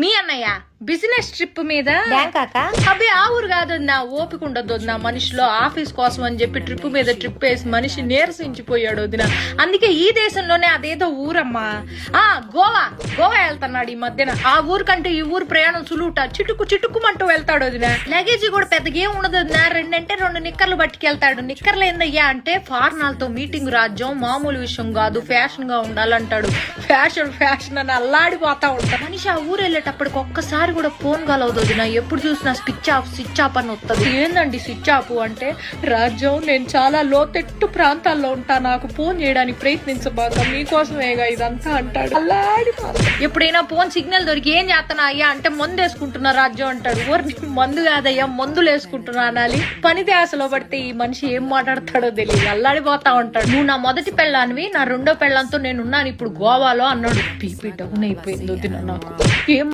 మీ అన్నయ్య business trip మీద బ్యాంకాక అబ్బే ఆ ఊరు కాదు నా ఓపిక ఉండదు వదిన మనిషిలో ఆఫీస్ కోసం అని చెప్పి ట్రిప్ మీద ట్రిప్ వేసి మనిషి నీరసించిపోయాడు వదిన. అందుకే ఈ దేశంలోనే అదేదో ఊరమ్మా గోవా వెళ్తున్నాడు ఈ మధ్యన. ఆ ఊరు కంటే ఈ ఊరు ప్రయాణం సులువుట చిటుక్కుమంటూ వెళ్తాడు వదిన. లగేజీ కూడా పెద్దగా ఏం ఉండదు వదిన. రెండు నిక్కర్లు పట్టుకెళ్తాడు. నిక్కర్లు ఏందయ్యా అంటే ఫార్నాలతో మీటింగ్ రాజ్యం మామూలు విషయం కాదు, ఫ్యాషన్ గా ఉండాలంటాడు. ఫ్యాషన్ అని అల్లాడిపోతా ఉంటాడు మనిషి. ఆ ఊరు వెళ్ళేటప్పటికి ఒక్కసారి కూడా ఫోన్ కలవదు వదిన. ఎప్పుడు చూసినా స్విచ్ ఆఫ్ అని వస్తుంది. ఏందండి స్విచ్ ఆఫ్ అంటే? రాజ్యం నేను చాలా లోతెట్టు ప్రాంతాల్లో ఉంటా, నాకు ఫోన్ చేయడానికి ప్రయత్నించబాక, మీకోసమేగా ఇదంతా అంటాడు. ఎప్పుడైనా ఫోన్ సిగ్నల్ దొరికి ఏం చేస్తున్నా అయ్యా అంటే మందు వేసుకుంటున్నా రాజ్యం అంటాడు. ఊరిని మందు కాదయ్యా మందులు వేసుకుంటున్నా అనాలి. పని ధ్యాసలో పడితే ఈ మనిషి ఏం మాట్లాడతాడో తెలియదు, అల్లాడిపోతా ఉంటాడు. నువ్వు నా మొదటి పెళ్ళానివి, నా రెండో పెళ్ళంతో నేనున్నాను ఇప్పుడు గోవాలో అన్నాడు. బీపీ డౌన్ అయిపోయింది వదిన నాకు. ఏం